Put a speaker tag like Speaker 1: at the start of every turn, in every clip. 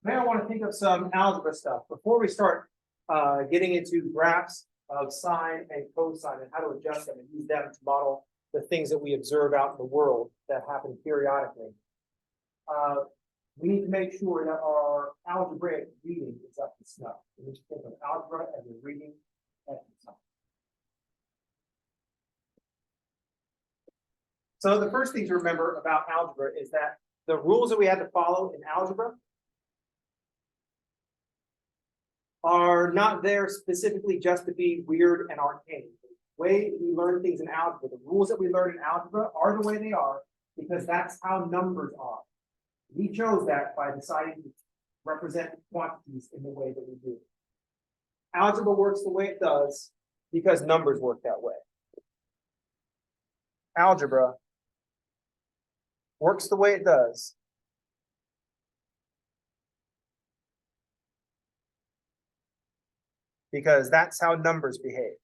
Speaker 1: Now I want to think of some algebra stuff. Before we start getting into graphs of sine and cosine and how to adjust them and use them to model the things that we observe out in the world that happen periodically, we need to make sure that our algebraic reading is up to snuff. We need to think of algebra as a reading exercise. So the first thing to remember about algebra is that the rules that we had to follow in algebra are not there specifically just to be weird and arcane. The way we learn things in algebra, the rules that we learn in algebra are the way they are because that's how numbers are. We chose that by deciding to represent quantities in the way that we do. Algebra works the way it does because numbers work that way. Algebra works the way it does because that's how numbers behave.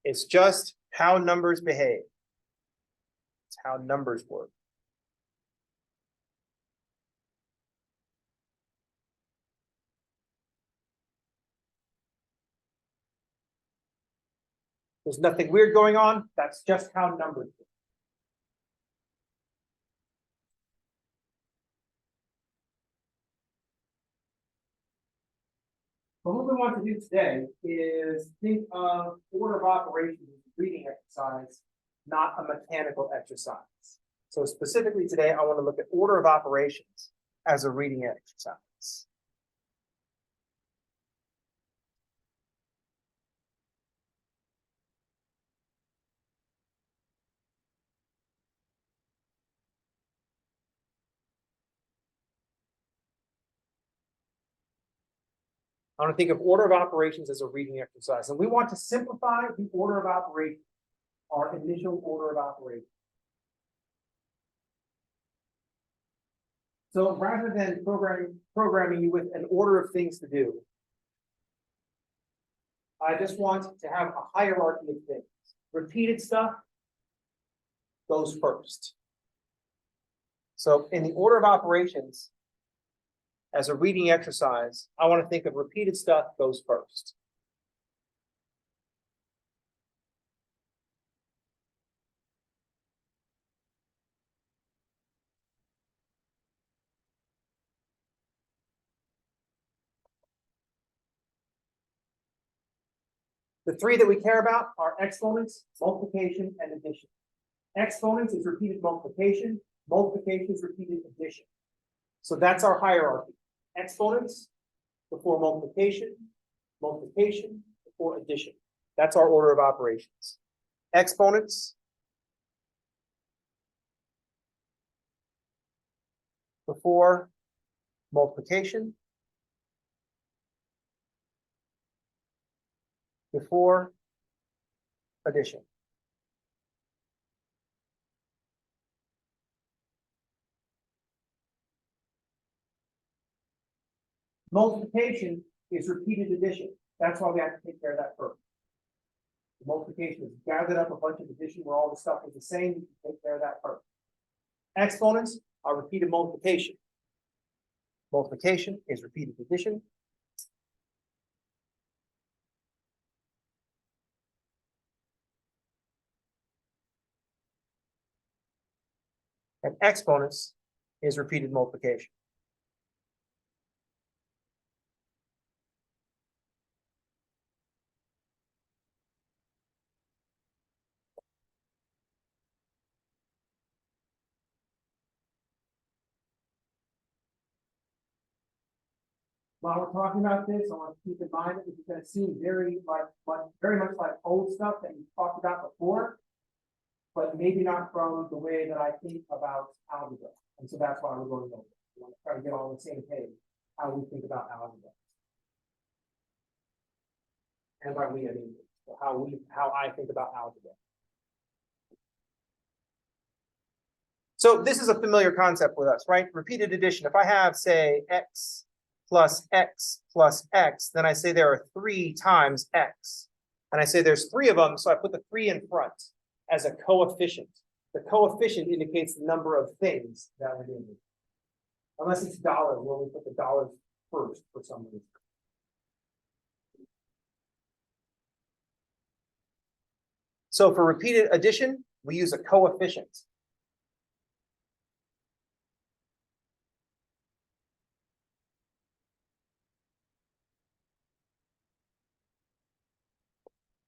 Speaker 1: It's just how numbers behave. It's how numbers work. There's nothing weird going on. That's just how numbers work. But what we want to do today is think of order of operations as a reading exercise, not a mechanical exercise. So specifically today, I want to look at order of operations as a reading exercise. I want to think of order of operations as a reading exercise. And we want to simplify the order of operations, our initial order of operations. So rather than programming you with an order of things to do, I just want to have a hierarchy of things. Repeated stuff goes first. So in the order of operations, as a reading exercise, I want to think of repeated stuff goes first. The three that we care about are exponents, multiplication, and addition. Exponents is repeated multiplication. Multiplication is repeated addition. So that's our hierarchy. Exponents before multiplication, multiplication before addition. That's our order of operations. Exponents before multiplication, before addition. Multiplication is repeated addition. That's why we have to take care of that first. The multiplication is gathered up a bunch of addition where all the stuff is the same. You can take care of that first. Exponents are repeated multiplication. Multiplication is repeated addition. And exponents is repeated multiplication. While we're talking about this, I want to keep in mind that this is going to seem very much like old stuff that we talked about before, but maybe not from the way that I think about algebra. And so that's why we're going over it. We want to try to get all on the same page how we think about algebra. And by we, I mean how I think about algebra. So this is a familiar concept with us, right? Repeated addition. If I have, say, x plus x, then I say there are 3 times x. And I say there's 3 of them, so I put the 3 in front as a coefficient. The coefficient indicates the number of things that we're doing. Unless it's dollars, where we put the dollars first for some reason. So for repeated addition, we use a coefficient.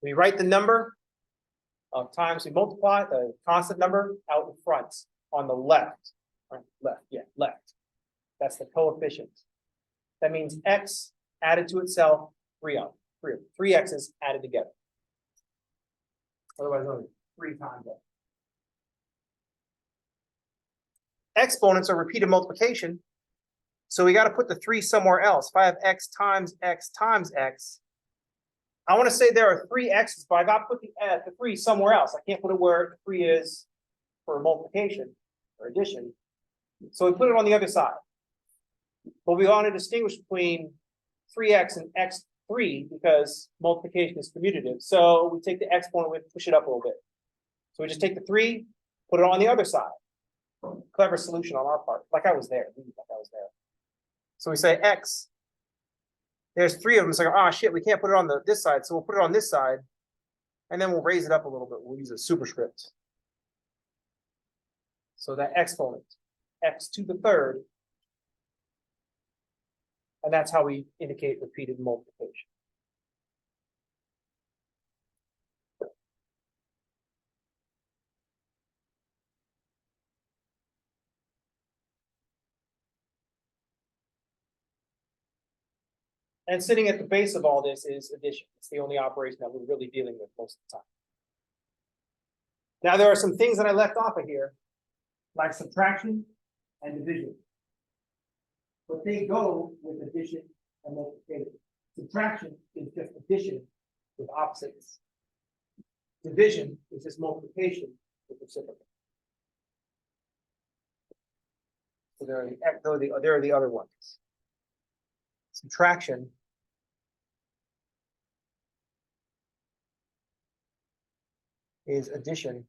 Speaker 1: We write the number of times we multiply the constant number out in front on the left. Right, left. That's the coefficient. That means x added to itself, 3 x's added together. Otherwise, only 3 times x. Exponents are repeated multiplication, so we got to put the 3 somewhere else. If I have x times x times x, I want to say there are 3 x's, but I got to put the 3 somewhere else. I can't put it where 3 is for multiplication or addition. So we put it on the other side. But we want to distinguish between 3x and x3 because multiplication is commutative. So we take the exponent, we push it up a little bit. So we just take the 3, put it on the other side. Clever solution on our part. Like I was there. So we say x. There's 3 of them. It's like, oh shit, we can't put it on this side. So we'll put it on this side. And then we'll raise it up a little bit. We'll use a superscript. So that exponent, x to the 3rd. And that's how we indicate repeated multiplication. And sitting at the base of all this is addition. It's the only operation that we're really dealing with most of the time. Now, there are some things that I left off of here, like subtraction and division. But they go with addition and multiplication. Subtraction is just addition with opposites. Division is just multiplication with reciprocal. So there are the other ones. Subtraction is addition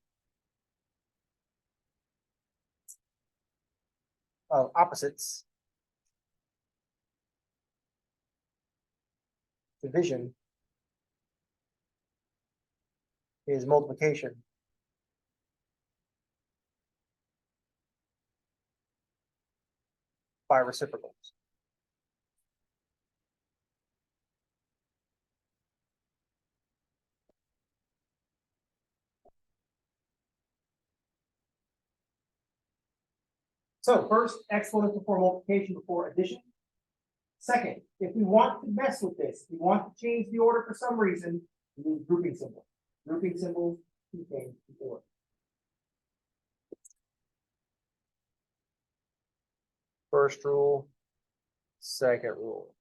Speaker 1: of opposites. Division is multiplication by reciprocals. So first, exponent before multiplication before addition. Second, if we want to mess with this, we want to change the order for some reason, we use grouping symbols. Grouping symbols to change the order. First rule, second rule.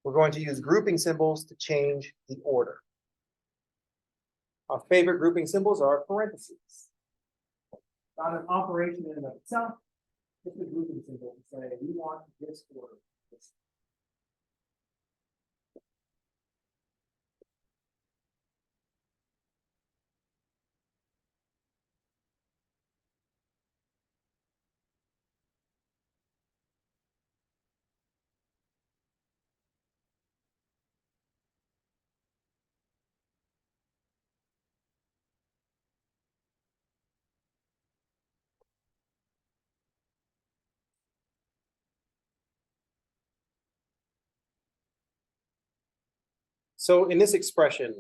Speaker 1: We're going to use grouping symbols to change the order. Our favorite grouping symbols are parentheses. Not an operation in and of itself, just a grouping symbol to say we want this order. So in this expression,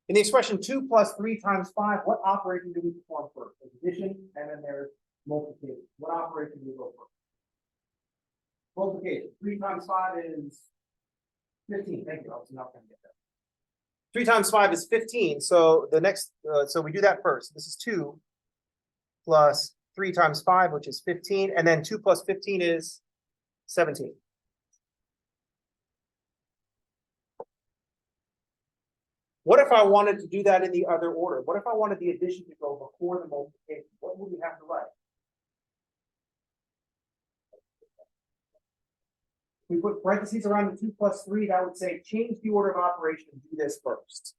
Speaker 1: in the expression 2 plus 3 times 5, what operation do we perform first? There's addition, and then there's multiplication. What operation do we go first? Multiplication. 3 times 5 is 15. Thank you. I was not going to get that. 3 times 5 is 15. So the next, so we do that first. This is 2
Speaker 2: plus 3 times 5, which is 15, and then 2 plus 15 is 17. What if I wanted to do that in the other order? What if I wanted the addition to go before the multiplication? What would we have to write? We put parentheses around the 2 plus 3, that would say change the order of operation and do this first.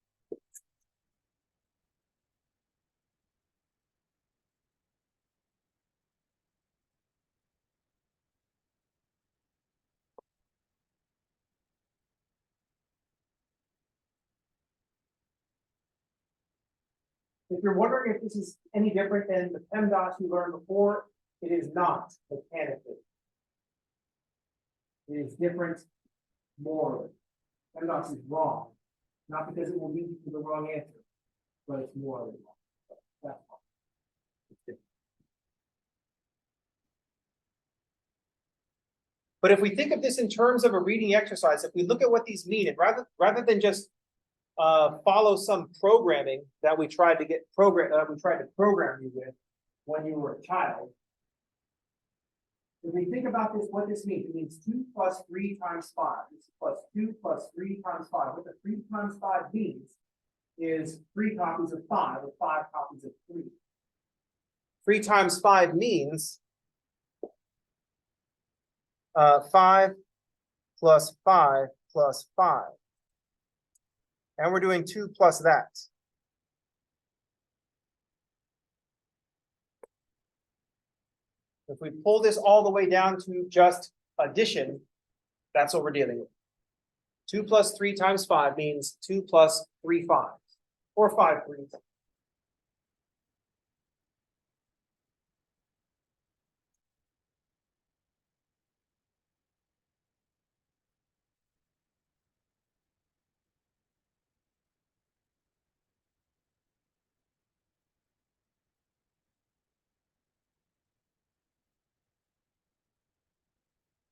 Speaker 2: If you're wondering if this is any different than the PEMDAS you learned before, it is not mechanically. It is different morally. PEMDAS is wrong, not because it will lead you to the wrong answer, but it's morally wrong. That's all. It's different. But if we think of this in terms of a reading exercise, if we look at what these mean, and rather than just follow some programming that we tried to program you with when you were a child. If we think about this, what this means, it means 2 plus 3 times 5. This is plus 2 plus 3 times 5. What the 3 times 5 means is 3 copies of 5 or 5 copies of 3. 3 times 5 means 5 plus 5 plus 5. And we're doing 2 plus that. If we pull this all the way down to just addition, that's what we're dealing with. 2 plus 3 times 5 means 2 plus 3 5s, or 5 3s.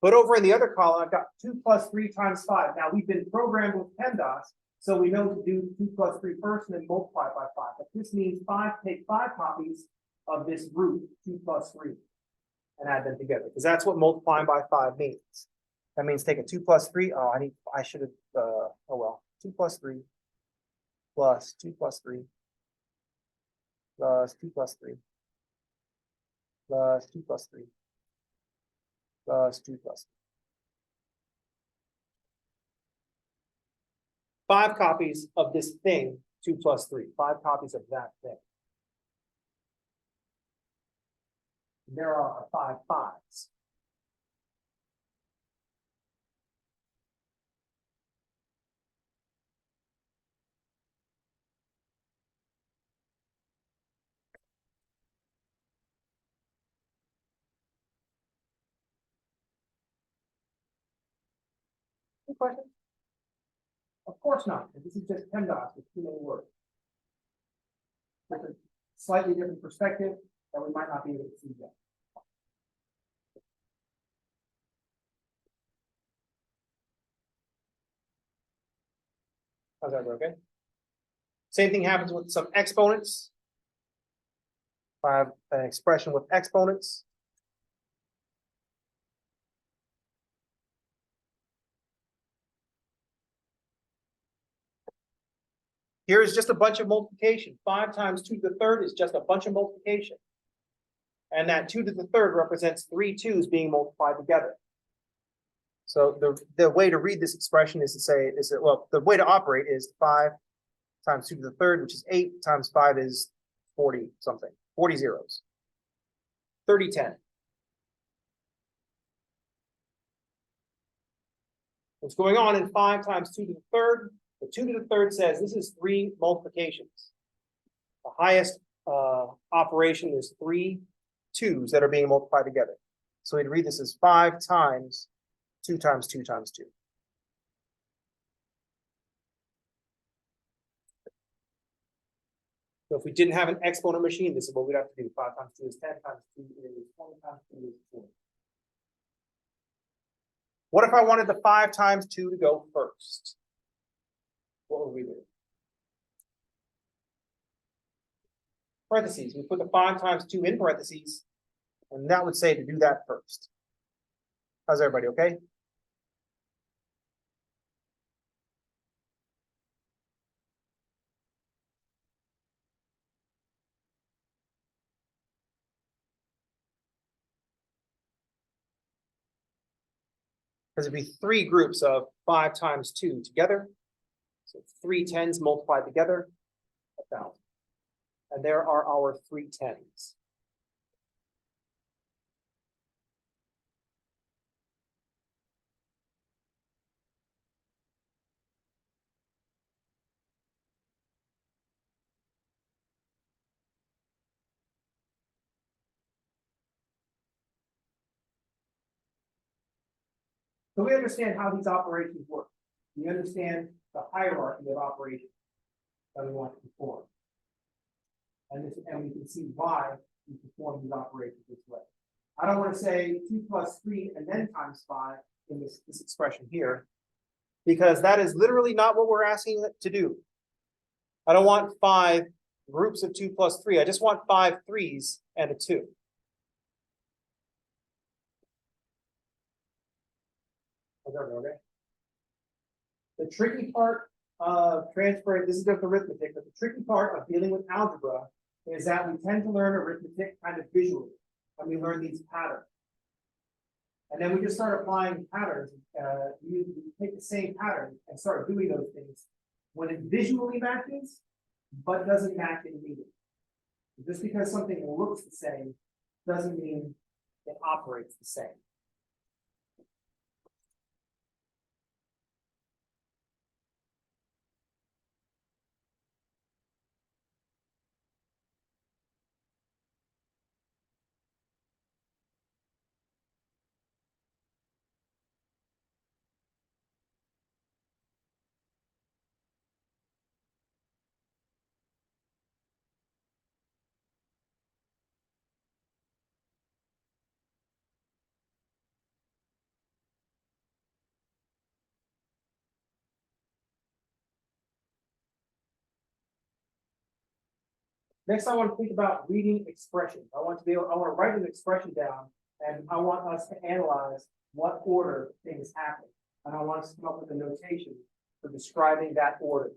Speaker 2: But over in the other column, I've got 2 plus 3 times 5. Now we've been programmed with PEMDAS, so we know to do 2 plus 3 first and then multiply by 5. But this means take 5 copies of this root, 2 plus 3, and add them together, because that's what multiplying by 5 means. That means take a 2 plus 3. Oh, I should have, oh well, 2 plus 3 plus 2 plus 3 plus 2 plus 3 plus 2 plus 3 plus 2 plus 5 copies of this thing, 2 plus 3, 5 copies of that thing. There are 5 5s. Any questions? Of course not. This is just PEMDAS with too many words. Different, slightly different perspective that we might not be able to see yet. How's that work? Okay. Same thing happens with some exponents. If I have an expression with exponents, here's just a bunch of multiplication. 5 times 2 to the third is just a bunch of multiplication. And that 2 to the third represents 3 2s being multiplied together. So the way to read this expression is to say, well, the way to operate is 5 times 2 to the third, which is 8, times 5 is 40 something, 40 zeros. 30 10. What's going on in 5 times 2 to the third? The 2 to the third says this is 3 multiplications. The highest operation is 3 2s that are being multiplied together. So we'd read this as 5 times 2 times 2 times 2. So if we didn't have an exponent machine, this is what we'd have to do. 5 times 2 is 10, times 2 is 20, times 2 is 40. What if I wanted the 5 times 2 to go first? What would we do? parentheses. We put the 5 times 2 in parentheses, and that would say to do that first. How's everybody okay? Because it'd be 3 groups of 5 times 2 together. So 3 tens multiplied together, 1,000. And there are our 3 tens.
Speaker 1: So we understand how these operations work. We understand the hierarchy of operations that we want to perform. And we can see why we perform these operations this way. I don't want to say 2 plus 3 and then times 5 in this expression here,
Speaker 2: Because that is literally not what we're asking it to do. I don't want 5 groups of 2 plus 3. I just want 5 3s and a 2.
Speaker 1: Okay. The tricky part of transferring, this is just arithmetic, but the tricky part of dealing with algebra is that we tend to learn arithmetic kind of visually, and we learn these patterns. And then we just start applying patterns. You take the same pattern and start doing those things when it visually matches, but doesn't match immediately. Just because something looks the same doesn't mean it operates the same. Next, I want to think about reading expressions. I want to write an expression down, and I want us to analyze what order things happen. And I want us to come up with a notation for describing that order.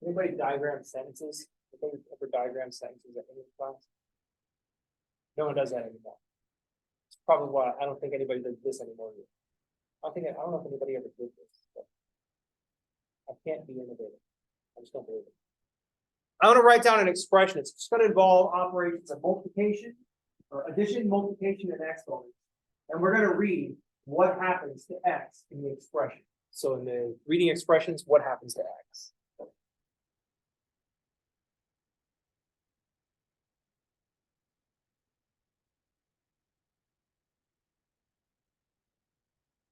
Speaker 1: Anybody diagram sentences? Anybody ever diagram sentences at any class? No one does that anymore. It's probably why I don't think anybody does this anymore. I don't know if anybody ever did this, but I can't be innovative. I just don't believe it. I want to write down an expression. It's just going to involve operations of multiplication, or addition, multiplication, and exponents. And we're going to read what happens to x in the expression.
Speaker 2: So in the reading expressions, what happens to x?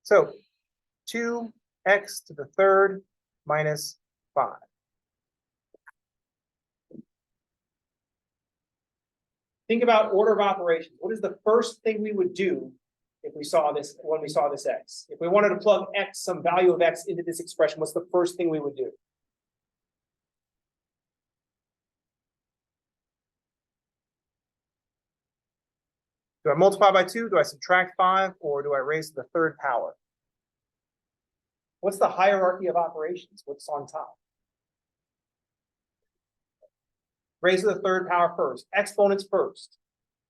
Speaker 2: So 2x to the third minus 5. Think about order of operations. What is the first thing we would do if we saw this, when we saw this x? If we wanted to plug x, some value of x into this expression, what's the first thing we would do? Do I multiply by 2? Do I subtract 5? Or do I raise to the third power? What's the hierarchy of operations? What's on top? Raise to the third power first. Exponents first.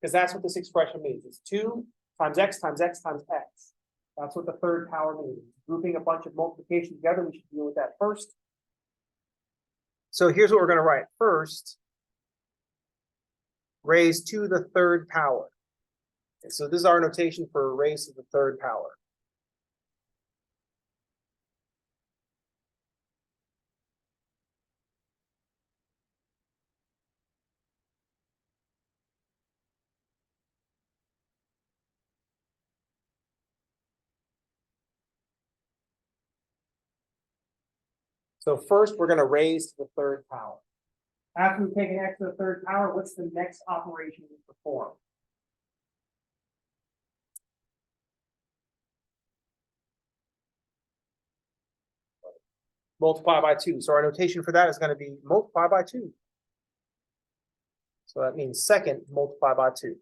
Speaker 2: Because that's what this expression means. It's 2 times x times x times x. That's what the third power means. Grouping a bunch of multiplication together, we should deal with that first. So here's what we're going to write. First, raise to the third power. Okay, so this is our notation for raise to the third power. So first, we're going to raise to the third power.
Speaker 1: After we've taken x to the third power, what's the next operation we perform?
Speaker 2: Multiply by 2. So our notation for that is going to be multiply by 2. So that means second multiplied by 2.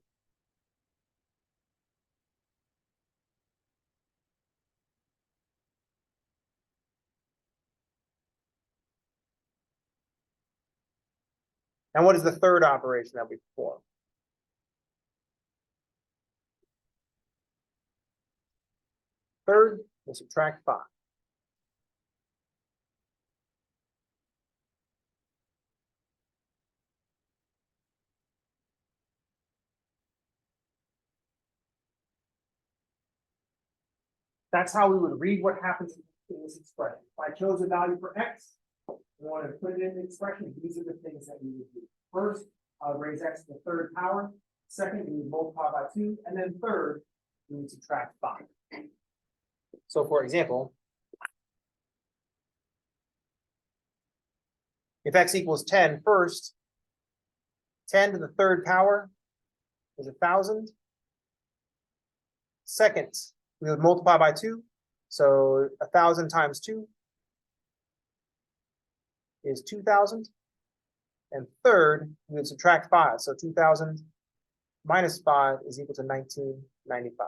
Speaker 2: And what is the third operation that we perform? Third, we'll subtract 5. That's how we would read what happens in this expression. If I chose a value for x, I wanted to put it in the expression, these are the things that we would do. First, I would raise x to the third power. Second, we would multiply by 2. And then third, we would subtract 5. So for example, if x equals 10, first, 10 to the third power is 1,000. Second, we would multiply by 2. So 1,000 times 2 is 2,000. And third, we would subtract 5. So 2,000 minus 5 is equal to 1995.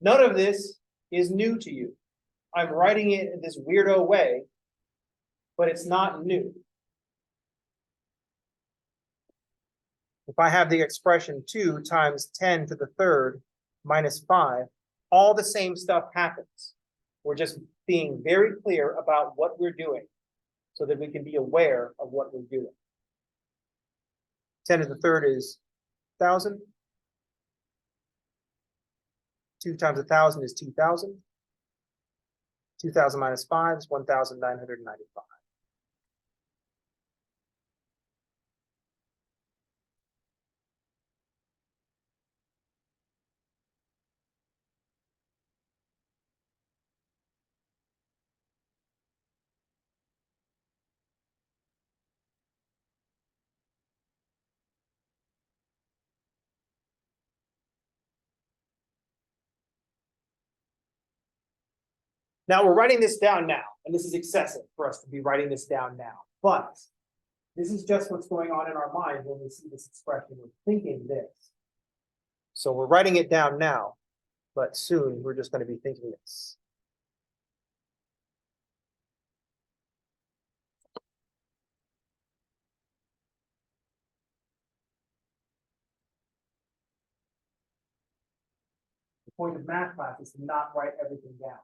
Speaker 2: None of this is new to you. I'm writing it in this weirdo way, but it's not new. If I have the expression 2 times 10 to the third minus 5, all the same stuff happens. We're just being very clear about what we're doing so that we can be aware of what we're doing. 10 to the third is 1,000. 2 times 1,000 is 2,000. 2,000 minus 5 is 1,995. Now we're writing this down now, and this is excessive for us to be writing this down now. But this is just what's going on in our mind when we see this expression. We're thinking this. So we're writing it down now, but soon we're just going to be thinking this. The point of math class is to not write everything down.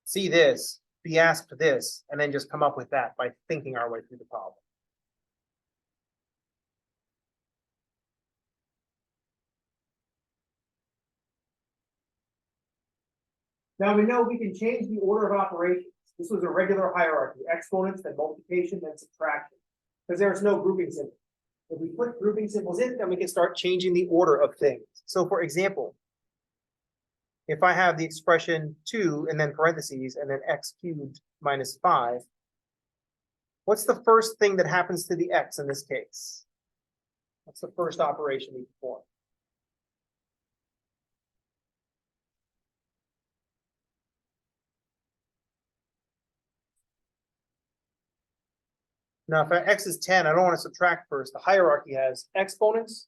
Speaker 2: See this, be asked this, and then just come up with that by thinking our way through the problem. Now we know we can change the order of operations. This was a regular hierarchy, exponents, then multiplication, then subtraction, because there's no grouping symbol. If we put grouping symbols in, then we can start changing the order of things. So for example, if I have the expression 2 and then parentheses and then x cubed minus 5, what's the first thing that happens to the x in this case? What's the first operation we perform? Now, if x is 10, I don't want to subtract first. The hierarchy has exponents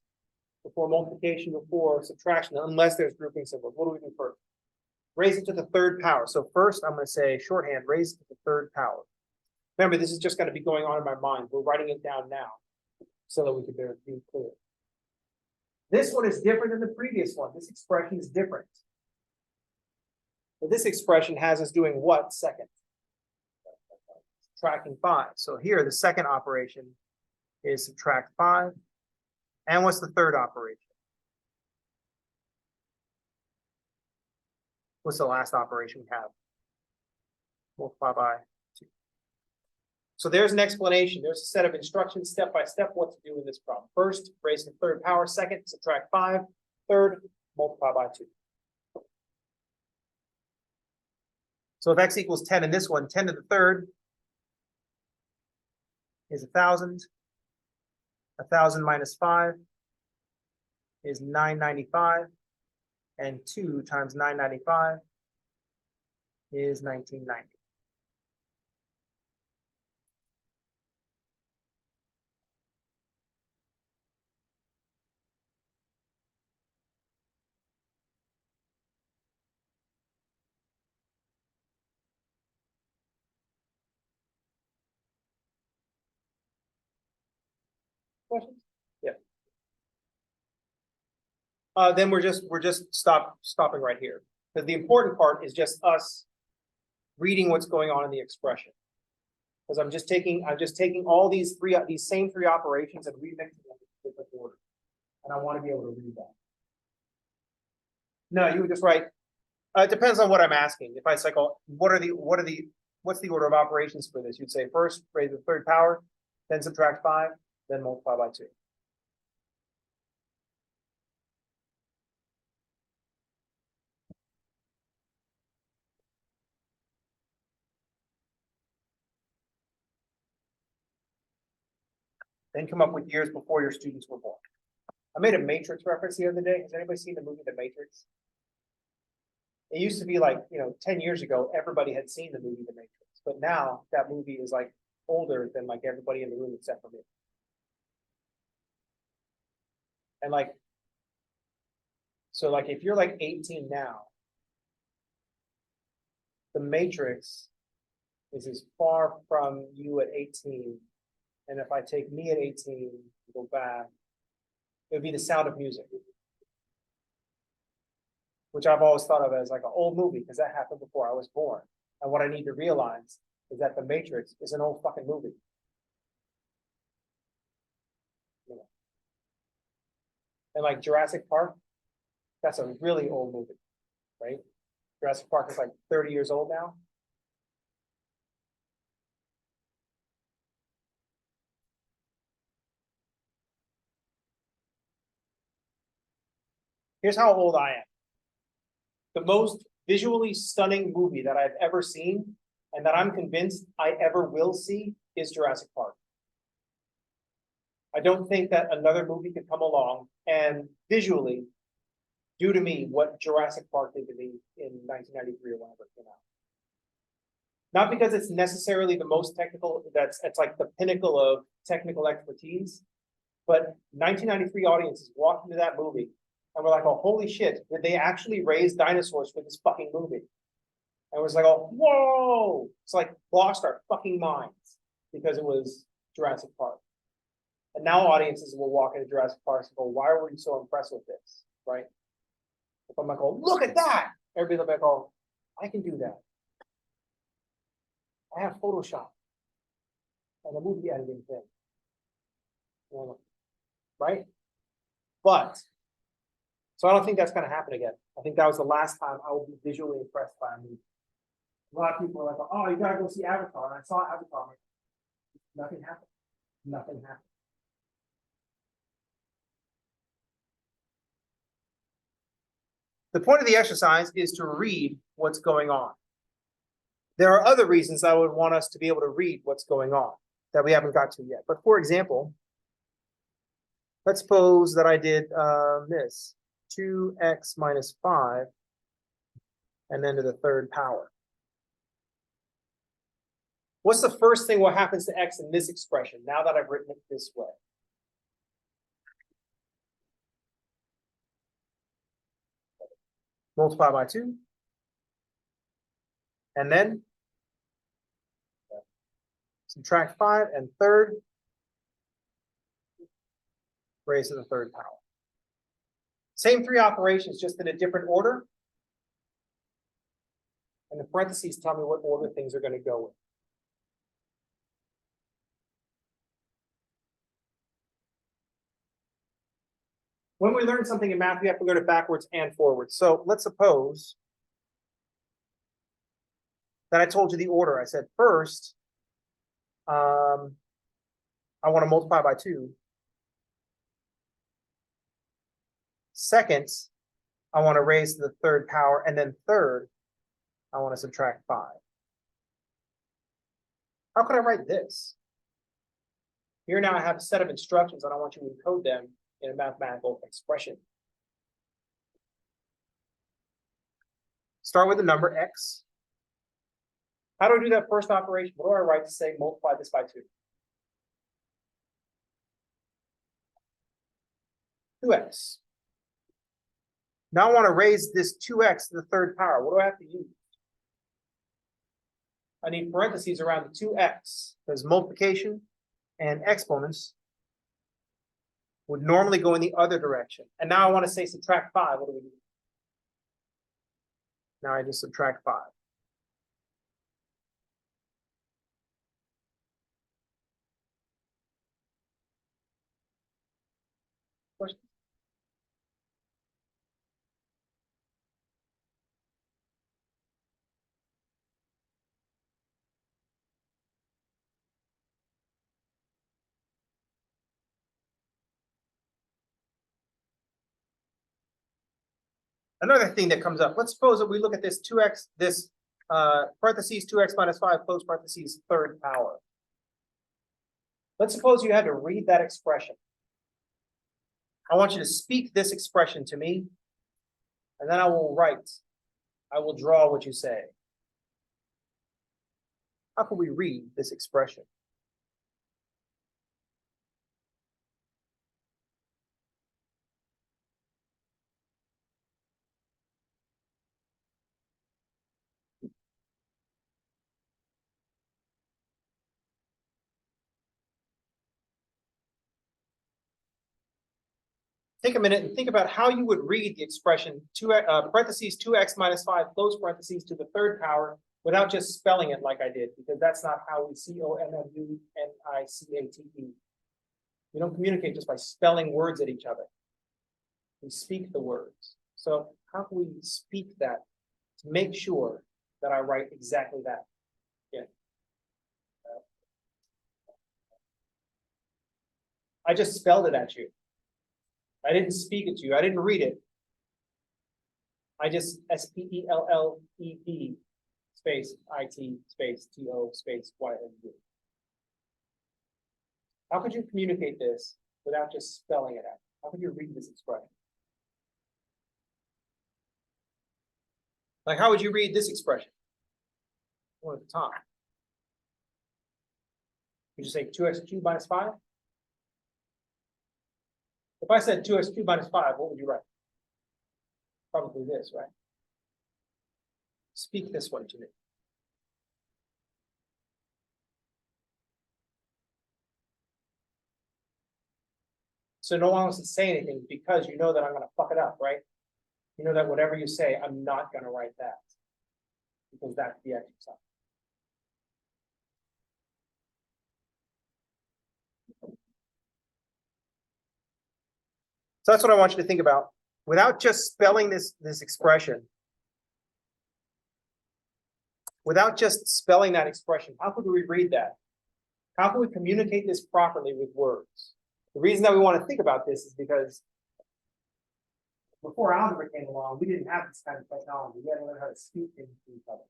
Speaker 2: before multiplication, before subtraction, unless there's grouping symbols. What do we do first? Raise it to the third power. So first, I'm going to say shorthand, raise it to the third power. Remember, this is just going to be going on in my mind. We're writing it down now so that we can be clear. This one is different than the previous one. This expression is different. But this expression has us doing what second? Subtracting 5. So here, the second operation is subtract 5. And what's the third operation? What's the last operation we have? Multiply by 2. So there's an explanation. There's a set of instructions, step by step, what to do in this problem. First, raise to the third power. Second, subtract 5. Third, multiply by 2. So if x equals 10 in this one, 10 to the third is 1,000. 1,000 minus 5 is 995, and 2 times 995 is 1990. Questions? Yeah. Then we're just stopping right here. Because the important part is just us reading what's going on in the expression. Because I'm just taking all these same three operations and remixing them in different order. And I want to be able to read that. No, you would just write, it depends on what I'm asking. If I cycle, what's the order of operations for this? You'd say first raise the third power, then subtract 5, then multiply by 2. Then come up with years before your students were born. I made a Matrix reference the other day. Has anybody seen the movie The Matrix? It used to be like, 10 years ago, everybody had seen the movie The Matrix. But now that movie is like older than like everybody in the room except for me. And like, so like if you're like 18 now, The Matrix is as far from you at 18. And if I take me at 18 and go back, it would be The Sound of Music, which I've always thought of as like an old movie because that happened before I was born. And what I need to realize is that The Matrix is an old fucking movie. And like Jurassic Park, that's a really old movie, right? Jurassic Park is like 30 years old now. Here's how old I am. The most visually stunning movie that I've ever seen, and that I'm convinced I ever will see, is Jurassic Park. I don't think that another movie could come along and visually do to me what Jurassic Park did to me in 1993 or whenever it came out. Not because it's necessarily the most technical, it's like the pinnacle of technical expertise, but 1993 audiences walked into that movie and we're like, oh, holy shit, did they actually raise dinosaurs for this fucking movie? And it was like, oh, whoa! It's like lost our fucking minds because it was Jurassic Park. And now audiences will walk into Jurassic Park and go, why were you so impressed with this? Right? If I'm like, oh, look at that! Everybody will be like, oh, I can do that. I have Photoshop and a movie editing thing. Right? But, so I don't think that's going to happen again. I think that was the last time I will be visually impressed by a movie. A lot of people are like, oh, you gotta go see Avatar. And I saw Avatar. Nothing happened. Nothing happened. The point of the exercise is to read what's going on. There are other reasons I would want us to be able to read what's going on that we haven't got to yet. But for example, let's suppose that I did this, 2x minus 5, and then to the third power. What's the first thing what happens to x in this expression now that I've written it this way? Multiply by 2. And then subtract 5 and third, raised to the third power. Same three operations, just in a different order. And the parentheses tell me what order things are going to go in. When we learn something in math, we have to learn it backwards and forwards. So let's suppose that I told you the order. I said first, I want to multiply by 2. Second, I want to raise to the third power. And then third, I want to subtract 5. How could I write this? Here now I have a set of instructions and I want you to encode them in a mathematical expression. start with the number x. How do I do that first operation? What do I write to say multiply this by 2? 2x. Now I want to raise this 2x to the third power. What do I have to use? I need parentheses around the 2x, because multiplication and exponents would normally go in the other direction. And now I want to say subtract 5. What do we do? Now I just subtract 5. Question? Another thing that comes up, let's suppose that we look at this 2x, this parentheses 2x minus 5, close parentheses, third power. Let's suppose you had to read that expression. I want you to speak this expression to me, and then I will draw what you say. How can we read this expression? Take a minute and think about how you would read the expression parentheses 2x minus 5, close parentheses to the third power, without just spelling it like I did, because that's not how we COMMUNICATE. We don't communicate just by spelling words at each other. We speak the words. So how can we speak that to make sure that I write exactly that? Yeah. I just spelled it at you. I didn't speak it to you. I didn't read it. I just SPELLED space IT space TO space YOU. How could you communicate this without just spelling it out? How could you read this expression? Like, how would you read this expression? One at the top. Would you say 2x cubed minus 5? If I said 2x cubed minus 5, what would you write? Probably this, right? Speak this one to me. So no one wants to say anything because you know that I'm going to fuck it up, right? You know that whatever you say, I'm not going to write that because that's the exercise. So that's what I want you to think about. Without just spelling this expression, without just spelling that expression, how could we read that? How can we communicate this properly with words? The reason that we want to think about this is because
Speaker 1: Before algebra came along, we didn't have this kind of technology. We had to learn how to speak things to each other.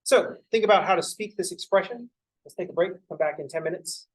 Speaker 2: So think about how to speak this expression. Let's take a break, come back in 10 minutes.